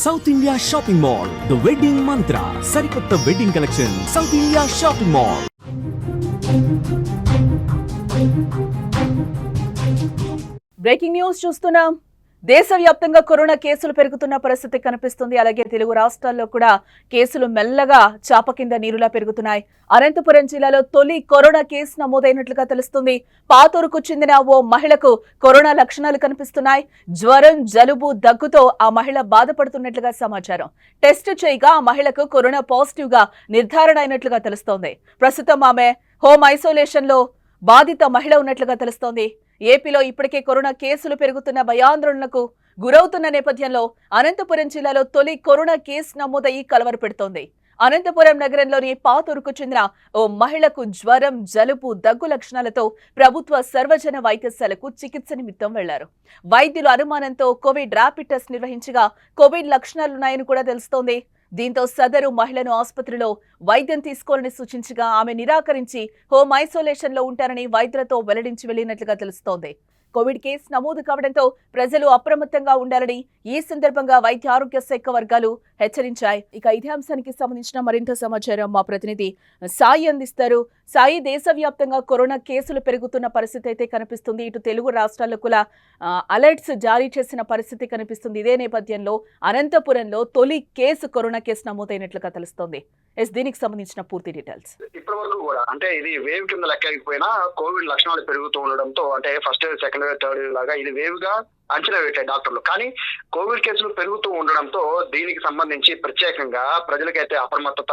South India shopping mall, the wedding మంత్ర, సరికొత్త wedding collection, south India shopping mall. Breaking news చూస్తున్నాం. దేశవ్యాప్తంగా corona కేసులు పెరుగుతున్న పరిస్థితి కనిపిస్తుంది. అలాగే తెలుగు రాష్ట్రాల్లో కూడా కేసులు మెల్లగా చాప కింద నీరులా పెరుగుతున్నాయి. అనంతపురం జిల్లాలో తొలి కరోనా కేసు నమోదైనట్లుగా తెలుస్తుంది. పాతూరుకు చెందిన ఓ మహిళకు కరోనా లక్షణాలు కనిపిస్తున్నాయి. జ్వరం, జలుబు, దగ్గుతో ఆ మహిళ బాధపడుతున్నట్లుగా సమాచారం. టెస్ట్ చేయగా ఆ మహిళకు కరోనా పాజిటివ్ గా నిర్ధారణ అయినట్లుగా తెలుస్తోంది. ప్రస్తుతం ఆమె హోమ్ ఐసోలేషన్ లో బాధిత మహిళ ఉన్నట్లుగా తెలుస్తోంది. ఏపీలో ఇప్పటికే కరోనా కేసులు పెరుగుతున్న భయాందోళనకు గురవుతున్న నేపథ్యంలో అనంతపురం జిల్లాలో తొలి కరోనా కేసు నమోదయ్యి కలవర పెడుతోంది. అనంతపురం నగరంలోని పాతూరుకు చెందిన ఓ మహిళకు జ్వరం, జలుబు, దగ్గు లక్షణాలతో ప్రభుత్వ సర్వజన వైద్యశాలకు చికిత్స నిమిత్తం వెళ్లారు. వైద్యుల అనుమానంతో కోవిడ్ ర్యాపిడ్ టెస్ట్ నిర్వహించగా కోవిడ్ లక్షణాలున్నాయని కూడా తెలుస్తోంది. దీంతో సదరు మహిళను ఆసుపత్రిలో వైద్యం తీసుకోవాలని సూచించగా ఆమె నిరాకరించి హోమ్ ఐసోలేషన్ లో ఉంటారని వైద్యులతో వెల్లడించి వెళ్లినట్లుగా తెలుస్తోంది. కోవిడ్ కేసు నమోదు కావడంతో ప్రజలు అప్రమత్తంగా ఉండాలని ఈ సందర్భంగా వైద్య ఆరోగ్య శాఖ వర్గాలు హెచ్చరించాయి. ఇక ఇదే అంశానికి సంబంధించిన మరింత సమాచారం మా ప్రతినిధి సాయి అందిస్తారు. సాయి, దేశవ్యాప్తంగా కరోనా కేసులు పెరుగుతున్న పరిస్థితి అయితే కనిపిస్తుంది. ఇటు తెలుగు రాష్ట్రాల్లో కూడా అలర్ట్స్ జారీ చేసిన పరిస్థితి కనిపిస్తుంది. ఇదే నేపథ్యంలో అనంతపురంలో తొలి కరోనా కేసు నమోదైనట్లుగా తెలుస్తోంది. దీనికి సంబంధించిన పూర్తి డీటెయిల్స్. ఇప్పటి వరకు కూడా అంటే ఇది వేవ్ కింద లెక్కకపోయినా కోవిడ్ లక్షణాలు పెరుగుతూ ఉండడంతో అంటే first wave, second wave, third wave లాగా ఇది వేవ్ గా అంచనా పెట్టాయి డాక్టర్లు. కానీ కోవిడ్ కేసులు పెరుగుతూ ఉండడంతో దీనికి సంబంధించి ప్రత్యేకంగా ప్రజలకైతే అప్రమత్తత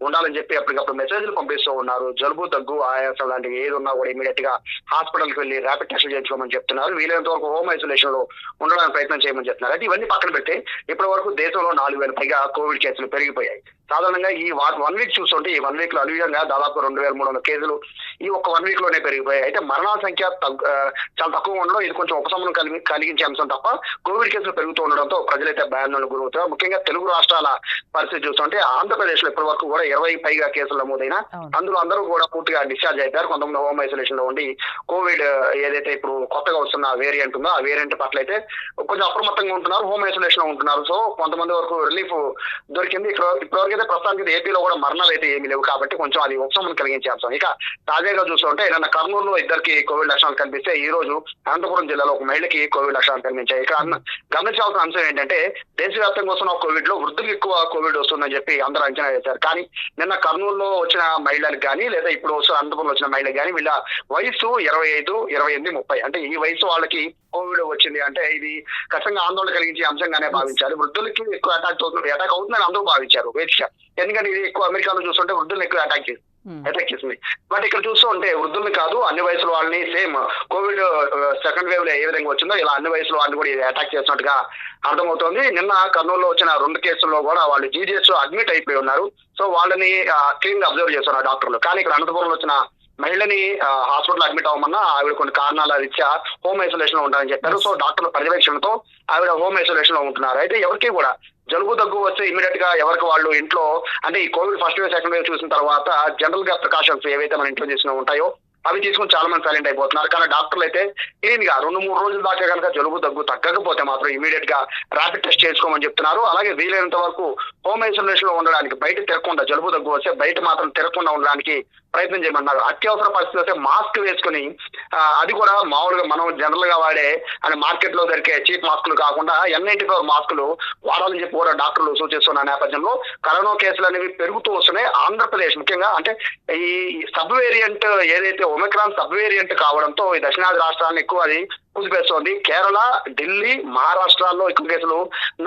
ఉండాలని చెప్పి అప్పటికప్పుడు మెసేజ్లు పంపిస్తూ ఉన్నారు. జలుబు, దగ్గు, ఆయాసం లాంటివి ఏది ఉన్నా కూడా ఇమీడియట్ గా హాస్పిటల్కి వెళ్ళి ర్యాపిడ్ టెస్ట్ చేయించుకోమని చెప్తున్నారు. వీలైనంత వరకు హోమ్ ఐసోలేషన్ లో ఉండడానికి ప్రయత్నం చేయమని చెప్తున్నారు. అయితే ఇవన్నీ పక్కన పెట్టి ఇప్పటి వరకు దేశంలో 4,000 పైగా కోవిడ్ కేసులు పెరిగిపోయాయి. సాధారణంగా ఈ 1 వీక్ చూస్తుంటే ఈ 1 వీక్ లో అనుగుణంగా దాదాపు 2,300 కేసులు ఈ ఒక్క 1 వీక్ లోనే పెరిగిపోయాయి. అయితే మరణాల సంఖ్య చాలా తక్కువ ఉండడం ఇది కొంచెం ఉపశమనం కలిగించే అంశం తప్ప కోవిడ్ కేసులు పెరుగుతూ ఉండడంతో ప్రజలైతే భయాందోళనకు గురవుతారు. ముఖ్యంగా తెలుగు రాష్ట్రాల పరిస్థితి చూస్తుంటే ఆంధ్రప్రదేశ్ లో ఇప్పటి వరకు కూడా 20 పైగా కేసులు నమోదైనా అందులో అందరూ కూడా పూర్తిగా డిశ్చార్జ్ అయిపోయారు. కొంతమంది హోమ్ ఐసోలేషన్ లో ఉండి కోవిడ్ ఏదైతే ఇప్పుడు కొత్తగా వస్తున్న వేరియంట్ ఉందో ఆ వేరియంట్ పట్ల అయితే కొంచెం అప్రమత్తంగా ఉంటున్నారు, హోమ్ ఐసోలేషన్ లో ఉంటున్నారు. సో కొంతమంది వరకు రిలీఫ్ దొరికింది. ఇప్పటివరకు అయితే ప్రస్తుతానికి ఏపీలో కూడా మరణాలు అయితే ఏమీ లేవు కాబట్టి కొంచెం అది ఉపశమనం కలిగించే అంశం. ఇక తాజాగా చూస్తుంటే నిన్న కర్నూలులో 2 కోవిడ్ లక్షణాలు కనిపిస్తే ఈ రోజు అనంతపురం జిల్లాలో ఒక మహిళకి కోవిడ్ లక్షణాలు కనిపించాయి. ఇక్కడ గమనించాల్సిన అంశం ఏంటంటే దేశవ్యాప్తంగా వస్తున్న కోవిడ్ లో వృద్ధులకు ఎక్కువ కోవిడ్ వస్తుందని చెప్పి అందరూ అంచనా వేశారు. కానీ నిన్న కర్నూలులో వచ్చిన మహిళలకు కానీ లేదా ఇప్పుడు అనంతపురంలో వచ్చిన మహిళలకు కానీ వీళ్ళ వయసు 25, 28, 30 అంటే ఈ వయసు వాళ్ళకి కోవిడ్ వచ్చింది అంటే ఇది ఖచ్చితంగా ఆందోళన కలిగించే అంశంగానే భావించాలి. వృద్ధులకి ఎక్కువ అటాక్ అవుతుందని అందరూ భావించారు వేదిక. ఎందుకంటే ఇది ఎక్కువ అమెరికాలో చూస్తుంటే వృద్ధులను ఎక్కువ అటాక్ చేసింది. బట్ ఇక్కడ చూస్తూ ఉంటే వృద్ధుల్ని కాదు అన్ని వయసుల వాళ్ళని సేమ్ కోవిడ్ సెకండ్ వేవ్ లో ఏ విధంగా వచ్చిందో ఇలా అన్ని వయసుల వాళ్ళని కూడా ఇది అటాక్ చేసినట్టుగా అర్థమవుతోంది. నిన్న కర్నూలులో వచ్చిన 2 కేసుల్లో కూడా వాళ్ళు జీజీఎస్ అడ్మిట్ అయిపోయి ఉన్నారు. సో వాళ్ళని క్లీన్ గా అబ్జర్వ్ చేస్తున్నారు డాక్టర్లు. కానీ ఇక్కడ అనంతపురంలో వచ్చిన మహిళని హాస్పిటల్ అడ్మిట్ అవ్వమన్నా ఆవిడ కొన్ని కారణాల రీత్యా హోమ్ ఐసోలేషన్ లో ఉంటారని చెప్పారు. సో డాక్టర్ల పర్యవేక్షణతో ఆవిడ హోమ్ ఐసోలేషన్ లో ఉంటున్నారు. అయితే ఎవరికి కూడా జలుబు, దగ్గు వస్తే ఇమీడియట్ గా ఎవరికి వాళ్ళు ఇంట్లో అంటే ఈ Covid first wave, second wave చూసిన తర్వాత జనరల్ గా ప్రికాషన్స్ ఏవైతే మన ఇంట్లో చేసిన ఉంటాయో అవి తీసుకుని చాలా మంది సైలెంట్ అయిపోతున్నారు. కానీ డాక్టర్లు అయితే క్లీన్ గా 2-3 రోజుల దాకా కనుక జలుబు, దగ్గు తగ్గకపోతే మాత్రం ఇమీడియట్ గా ర్యాపిడ్ టెస్ట్ చేసుకోమని చెప్తున్నారు. అలాగే వీలైనంత వరకు హోమ్ ఐసోలేషన్ లో ఉండడానికి, బయట తిరగకుండా జలుబు, దగ్గు వస్తే బయట మాత్రం తిరగకుండా ఉండడానికి ప్రయత్నం చేయమన్నారు. అత్యవసర పరిస్థితి వస్తే మాస్క్ వేసుకుని అది కూడా మామూలుగా మనం జనరల్ గా వాడే అంటే మార్కెట్ లో దొరికే చీప్ మాస్కులు కాకుండా N95 మాస్కులు వాడాలని చెప్పి కూడా డాక్టర్లు సూచిస్తున్న నేపథ్యంలో కరోనా కేసులు అనేవి పెరుగుతూ వస్తున్నాయి. ఆంధ్రప్రదేశ్ ముఖ్యంగా అంటే ఈ సబ్ వేరియంట్ ఏదైతే ఒమిక్రాన్ సబ్ వేరియంట్ కావడంతో ఈ దక్షిణాది రాష్ట్రాలను ఎక్కువ అది కుదిపేస్తోంది. కేరళ, ఢిల్లీ, మహారాష్ట్రాల్లో ఎక్కువ కేసులు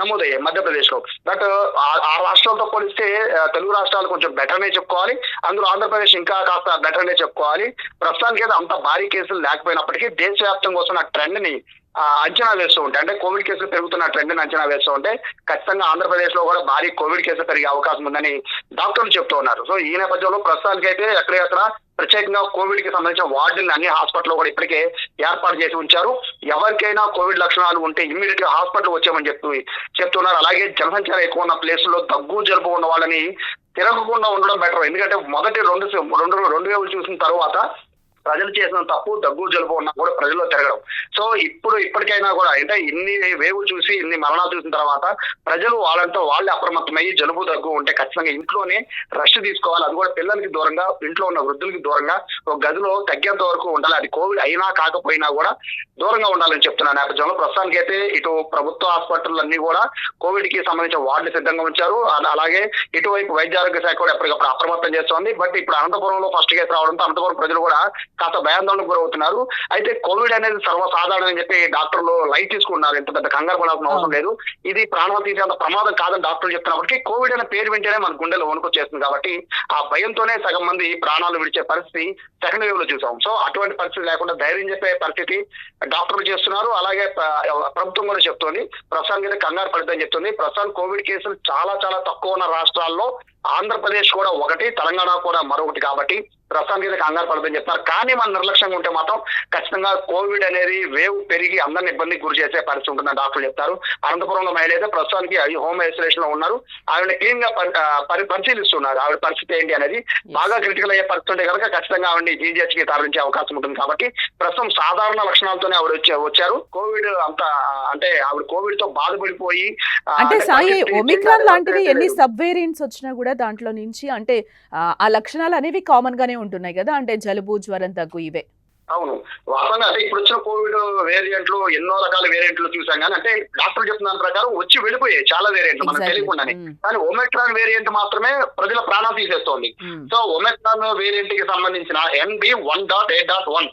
నమోదయ్యాయి, మధ్యప్రదేశ్ లో. బట్ ఆ రాష్ట్రాలతో పోలిస్తే తెలుగు రాష్ట్రాలు కొంచెం బెటర్ అనే చెప్పుకోవాలి. అందులో ఆంధ్రప్రదేశ్ ఇంకా కాస్త బెటర్ అనే చెప్పుకోవాలి. ప్రస్తుతానికి అయితే అంత భారీ కేసులు లేకపోయినప్పటికీ దేశవ్యాప్తంగా వస్తున్న ట్రెండ్ ని అంచనా వేస్తూ ఉంటాయి. అంటే కోవిడ్ కేసులు పెరుగుతున్న ట్రెండ్ ని అంచనా వేస్తూ ఉంటే ఖచ్చితంగా ఆంధ్రప్రదేశ్ లో కూడా భారీ కోవిడ్ కేసులు పెరిగే అవకాశం ఉందని డాక్టర్లు చెప్తూ ఉన్నారు. సో ఈ నేపథ్యంలో ప్రస్తుతానికి అయితే ఎక్కడెక్కడ ప్రత్యేకంగా కోవిడ్ కి సంబంధించిన వార్డులను అన్ని హాస్పిటల్లో కూడా ఇప్పటికే ఏర్పాటు చేసి ఉంచారు. ఎవరికైనా కోవిడ్ లక్షణాలు ఉంటే ఇమ్మీడియట్ గా హాస్పిటల్ వచ్చామని చెప్తున్నారు. అలాగే జనసంచారం ఎక్కువ ఉన్న ప్లేస్ లో దగ్గు, జలుబు ఉన్న వాళ్ళని తిరగకుండా ఉండడం బెటర్. ఎందుకంటే మొదటి రెండు వేవులు చూసిన తర్వాత ప్రజలు చేసిన తప్పు దగ్గు జలుబు ఉన్నా కూడా ప్రజల్లో తిరగడం. సో ఇప్పటికైనా కూడా అంటే ఇన్ని వేవ్ చూసి ఇన్ని మరణాలు చూసిన తర్వాత ప్రజలు వాళ్ళంతా వాళ్ళే అప్రమత్తమయ్యి జలుబు దగ్గు ఉంటే ఖచ్చితంగా ఇంట్లోనే రెస్ట్ తీసుకోవాలి. అది కూడా పిల్లలకి దూరంగా, ఇంట్లో ఉన్న వృద్ధులకి దూరంగా ఒక గదిలో తగ్గేంత వరకు ఉండాలి. అది కోవిడ్ అయినా కాకపోయినా కూడా దూరంగా ఉండాలని చెప్తున్నా నేపథ్యంలో ప్రస్తుతానికి అయితే ఇటు ప్రభుత్వ హాస్పిటల్ అన్ని కూడా కోవిడ్ కి సంబంధించిన వార్డులు సిద్ధంగా ఉంచారు. అలాగే ఇటువైపు వైద్య ఆరోగ్య శాఖ కూడా ఎప్పటికప్పుడు అప్రమత్తం చేస్తోంది. బట్ ఇప్పుడు అనంతపురంలో ఫస్ట్ కేసు రావడంతో అనంతపురం ప్రజలు కూడా కాస్త భయాందోళనకు గురవుతున్నారు. అయితే కోవిడ్ అనేది సర్వసాధారణం అని చెప్పి డాక్టర్లు లైట్ తీసుకున్నారు. ఇంత పెద్ద కంగారు పడాల్సిన అవసరం లేదు. ఇది ప్రాణాలు తీసేంత ప్రమాదం కాదని డాక్టర్లు చెప్తున్నప్పటికీ కోవిడ్ అనే పేరు వింటేనే మన గుండెలో వణుకొచ్చేస్తుంది. కాబట్టి ఆ భయంతోనే సగం మంది ప్రాణాలు విడిచే పరిస్థితి సెకండ్ వేవ్ లో చూసాం. సో అటువంటి పరిస్థితి లేకుండా ధైర్యం చెప్పే పరిస్థితి డాక్టర్లు చేస్తున్నారు. అలాగే ప్రభుత్వం కూడా చెప్తోంది ప్రస్తుతానికి అయితే కంగారు పడద్దని చెప్తుంది. ప్రస్తుతానికి కోవిడ్ కేసులు చాలా చాలా తక్కువ ఉన్న రాష్ట్రాల్లో ఆంధ్రప్రదేశ్ కూడా ఒకటి, తెలంగాణ కూడా మరొకటి. కాబట్టి ప్రస్తుతానికి కంగారు పడదని చెప్తారు. కానీ మన నిర్లక్ష్యంగా ఉంటే మాత్రం ఖచ్చితంగా కోవిడ్ అనేది వేవ్ పెరిగి అందరిని ఇబ్బందికి గురి చేసే పరిస్థితి ఉంటుందని డాక్టర్లు చెప్తారు. అనంతపురంలో మహిళ అయితే ప్రస్తుతానికి హోమ్ ఐసోలేషన్ లో ఉన్నారు. ఆవిడ క్లీన్ గా పరిశీలిస్తున్నారు. ఆవిడ పరిస్థితి ఏంటి అనేది. బాగా క్రిటికల్ అయ్యే పరిస్థితి ఉంటే కనుక ఖచ్చితంగా ఆవిడని జీజీహెచ్ కి తరలించే అవకాశం ఉంటుంది. కాబట్టి ప్రస్తుతం సాధారణ లక్షణాలతోనే ఆవిడ వచ్చారు. కోవిడ్ అంతా అంటే ఆవిడ కోవిడ్ తో బాధపడిపోయి అంటే సాయి ఒమిక్రాన్ లాంటివి ఎన్ని సబ్ వేరియంట్స్ వచ్చినా కూడా దాంట్లో నుంచి అంటే ఆ లక్షణాలు అనేవి కామన్ గానే ఉంటున్నాయి కదా, అంటే జలుబు, జ్వరం, దగ్గు ఇవే. అవును, వాస్తవంగా అంటే ఇప్పుడు వచ్చిన కోవిడ్ వేరియంట్లు ఎన్నో రకాల వేరియంట్లు చూసాం కానీ అంటే డాక్టర్ చెప్తున్న దాని ప్రకారం వచ్చి వెళ్ళిపోయాయి చాలా వేరియంట్లు మనకు తెలియకుండానే. కానీ ఒమిక్రాన్ వేరియంట్ మాత్రమే ప్రజల ప్రాణాలు తీసేస్తోంది. సో ఒమిక్రాన్ వేరియంట్ కి సంబంధించిన NB1.8.1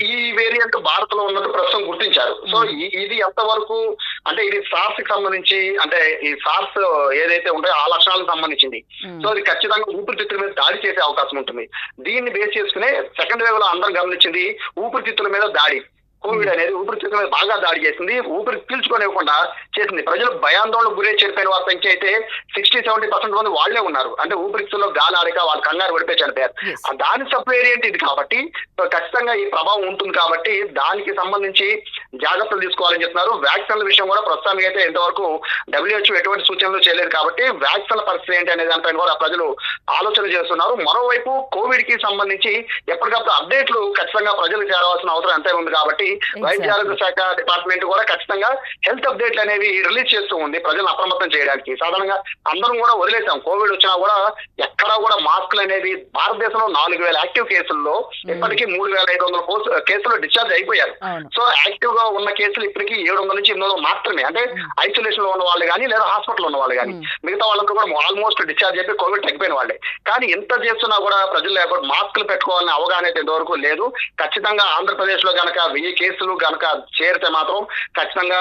ఈ వేరియంట్ భారత్ లో ఉన్నట్టు ప్రస్తుతం గుర్తించారు. సో ఇది ఎంతవరకు అంటే ఇది సార్స్ కి సంబంధించి అంటే ఈ సార్స్ ఏదైతే ఉంటాయో ఆ లక్షణాలకు సంబంధించింది. సో అది ఖచ్చితంగా ఊపిరితిత్తుల మీద దాడి చేసే అవకాశం ఉంటుంది. దీన్ని బేస్ చేసుకునే సెకండ్ వేవ్ లో అందరం గమనించింది ఊపిరితిత్తుల మీద దాడి. కోవిడ్ అనేది ఊపిరితిత్తుల మీద బాగా దాడి చేసింది, ఊపిరి పీల్చుకోనివ్వకుండా చేసింది. ప్రజలు భయాందోళనకు గురే చనిపోయిన వారి సంఖ్య అయితే 60-70% మంది వాళ్లే ఉన్నారు. అంటే ఊపిరితిత్తుల్లో గాలి ఆడక వాళ్ళు కంగారు పడిపోయి చనిపోయారు. దాని సబ్ వేరియంట్ ఇది కాబట్టి ఖచ్చితంగా ఈ ప్రభావం ఉంటుంది. కాబట్టి దానికి సంబంధించి జాగ్రత్తలు తీసుకోవాలని చెప్తున్నారు. వ్యాక్సిన్ల విషయం కూడా ప్రస్తుతానికి అయితే ఇంతవరకు WHO ఎటువంటి సూచనలు చేయలేదు. కాబట్టి వ్యాక్సిన్ల పరిస్థితి ఏంటి అనే దానిపైన కూడా ప్రజలు ఆలోచన చేస్తున్నారు. మరోవైపు కోవిడ్ కి సంబంధించి ఎప్పటికప్పుడు అప్డేట్లు ఖచ్చితంగా ప్రజలకు చేరవలసిన అవసరం ఎంతైనా ఉంది. కాబట్టి వైద్య ఆరోగ్య శాఖ డిపార్ట్మెంట్ కూడా ఖచ్చితంగా హెల్త్ అప్డేట్లు అనేవి రిలీజ్ చేస్తూ ఉంది ప్రజలను అప్రమత్తం చేయడానికి. సాధారణంగా అందరం కూడా వదిలేసాం. కోవిడ్ వచ్చినా కూడా ఎక్కడా కూడా మాస్కులు అనేవి భారతదేశంలో 4,000 యాక్టివ్ కేసుల్లో ఇప్పటికీ 3,500 కేసులు డిశ్చార్జ్ అయిపోయారు. సో యాక్టివ్ గా ఉన్న కేసులు ఇప్పటికీ 700 నుంచి 800 మాత్రమే. అంటే ఐసోలేషన్ లో ఉన్న వాళ్ళు కానీ లేదా హాస్పిటల్ ఉన్న వాళ్ళు కానీ మిగతా వాళ్ళందరూ కూడా ఆల్మోస్ట్ డిశ్చార్జ్ అయిపోయి కోవిడ్ తగ్గిపోయిన వాళ్ళే. కానీ ఎంత చేస్తున్నా కూడా ప్రజలు లేకపోతే మాస్కులు పెట్టుకోవాలని అవగాహన అయితే ఇంతవరకు లేదు. ఖచ్చితంగా ఆంధ్రప్రదేశ్ లో కనుక 1000 కేసులు కనుక చేరితే మాత్రం ఖచ్చితంగా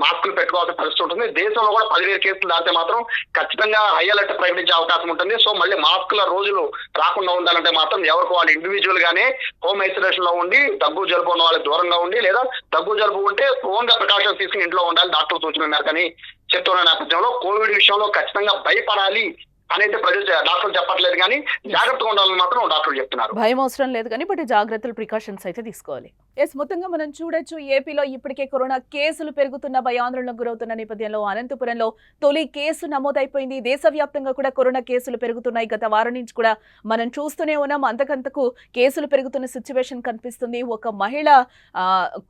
మాస్కులు పెట్టుకోవాల్సిన పరిస్థితి ఉంటుంది. దేశంలో కూడా 10,000 కేసులు దాటితే మాత్రం ఖచ్చితంగా హై అలర్ట్ ప్రకటించే అవకాశం ఉంటుంది. సో మళ్ళీ మాస్కుల రోజులు రాకుండా ఉండాలంటే మాత్రం ఎవరికి వాళ్ళు ఇండివిజువల్ గానే హోమ్ ఐసోలేషన్ లో ఉండి దగ్గు జలుబు ఉన్న వాళ్ళకి దూరంగా ఉండి లేదా దగ్గు జలుబు ఉంటే ఓన్ గా ప్రికాషన్స్ తీసుకుని ఇంట్లో ఉండాలి డాక్టర్ సూచన మేరకు అని చెప్తున్న నేపథ్యంలో కోవిడ్ విషయంలో ఖచ్చితంగా భయపడాలి అనేది ప్రజలు డాక్టర్లు చెప్పట్లేదు. కానీ జాగ్రత్తగా ఉండాలని మాత్రం డాక్టర్లు చెప్తున్నారు. భయం అవసరం లేదు కానీ బట్ జాగ్రత్తలు, ప్రికాషన్స్ అయితే తీసుకోవాలి. మొత్తంగా మనం చూడొచ్చు ఏపీలో ఇప్పటికే కరోనా కేసులు పెరుగుతున్న భయాందోళనకు గురవుతున్న నేపథ్యంలో అనంతపురంలో తొలి కేసు నమోదైపోయింది. దేశవ్యాప్తంగా కూడా కరోనా కేసులు పెరుగుతున్నాయి. గత వారం నుంచి కూడా మనం చూస్తూనే ఉన్నాం. అంతకంతకు కేసులు పెరుగుతున్న సిచ్యువేషన్ కనిపిస్తుంది. ఒక మహిళ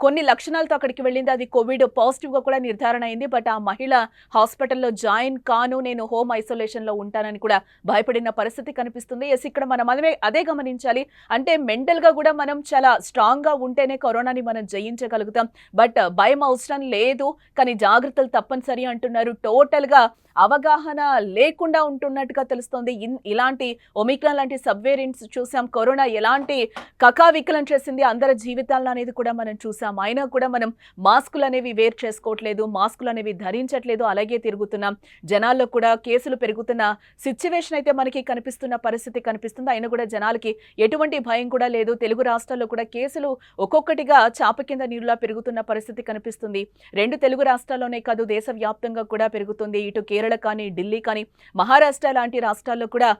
కొన్ని లక్షణాలతో అక్కడికి వెళ్ళింది. అది కోవిడ్ పాజిటివ్ గా కూడా నిర్ధారణ అయింది. బట్ ఆ మహిళ హాస్పిటల్లో జాయిన్ కాను, నేను హోమ్ ఐసోలేషన్ లో ఉంటానని కూడా భయపడిన పరిస్థితి కనిపిస్తుంది. ఇక్కడ మనం అదే గమనించాలి. అంటే మెంటల్ గా కూడా మనం చాలా స్ట్రాంగ్ గా ఉంటేనే కరోనాని మనం జయించగలుగుతాం. బట్ భయం అవసరం లేదు, కానీ జాగ్రత్తలు తప్పనిసరి అంటున్నారు. టోటల్ గా అవగాహన లేకుండా ఉంటున్నట్టుగా తెలుస్తోంది. ఇలాంటి ఒమిక్రాన్ లాంటి సబ్ వేరియంట్స్ చూసాం. కరోనా ఎలాంటి కకావికలం చేసింది అందరి జీవితాలను అనేది కూడా మనం చూసాం. అయినా కూడా మనం మాస్కులు అనేవి వేర్ చేసుకోవట్లేదు, మాస్కులు అనేవి ధరించట్లేదు, అలాగే తిరుగుతున్నాం. జనాల్లో కూడా కేసులు పెరుగుతున్న సిచ్యువేషన్ అయితే మనకి కనిపిస్తున్న పరిస్థితి కనిపిస్తుంది. అయినా కూడా జనాలకి ఎటువంటి భయం కూడా లేదు. తెలుగు రాష్ట్రాల్లో కూడా కేసులు ఒక్కొక్క ఒక్కొక్కటిగా చాప కింద నీరులా పెరుగుతున్న పరిస్థితి కనిపిస్తుంది. 2 తెలుగు రాష్ట్రాల్లోనే కాదు, దేశవ్యాప్తంగా కూడా పెరుగుతుంది. ఇటు కేరళ కానీ, ఢిల్లీ కానీ, మహారాష్ట్ర లాంటి రాష్ట్రాల్లో కూడా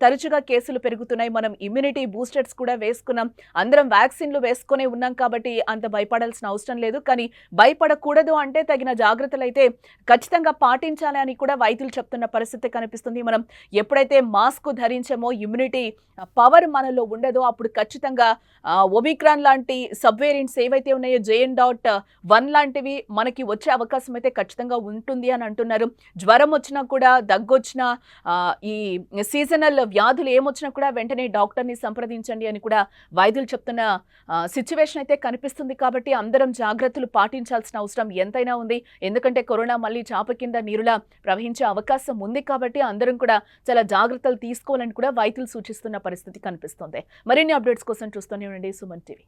తరచుగా కేసులు పెరుగుతున్నాయి. మనం ఇమ్యూనిటీ బూస్టర్స్ కూడా వేసుకున్నాం, అందరం వ్యాక్సిన్లు వేసుకునే ఉన్నాం కాబట్టి అంత భయపడాల్సిన అవసరం లేదు. కానీ భయపడకూడదు అంటే తగిన జాగ్రత్తలు అయితే ఖచ్చితంగా పాటించాలి అని కూడా వైద్యులు చెప్తున్న పరిస్థితి కనిపిస్తుంది. మనం ఎప్పుడైతే మాస్క్ ధరించామో, ఇమ్యూనిటీ పవర్ మనలో ఉండదో అప్పుడు ఖచ్చితంగా ఒమిక్రాన్ లాంటి సబ్ వేరియంట్స్ ఏవైతే ఉన్నాయో, JN.1 లాంటివి మనకి వచ్చే అవకాశం అయితే ఖచ్చితంగా ఉంటుంది అని అంటున్నారు. జ్వరం వచ్చినా కూడా, దగ్గొచ్చినా, ఈ సీజనల్ వ్యాధులు ఏమొచ్చినా కూడా వెంటనే డాక్టర్ని సంప్రదించండి అని కూడా వైద్యులు చెప్తున్న సిచ్యువేషన్ అయితే కనిపిస్తుంది. కాబట్టి అందరం జాగ్రత్తలు పాటించాల్సిన అవసరం ఎంతైనా ఉంది. ఎందుకంటే కరోనా మళ్ళీ చాప కింద నీరులా ప్రవహించే అవకాశం ఉంది కాబట్టి అందరం కూడా చాలా జాగ్రత్తలు తీసుకోవాలని కూడా వైద్యులు సూచిస్తున్న పరిస్థితి కనిపిస్తుంది. మరిన్ని అప్డేట్స్ కోసం చూస్తూనే ఉండండి సుమన్ టీవీ.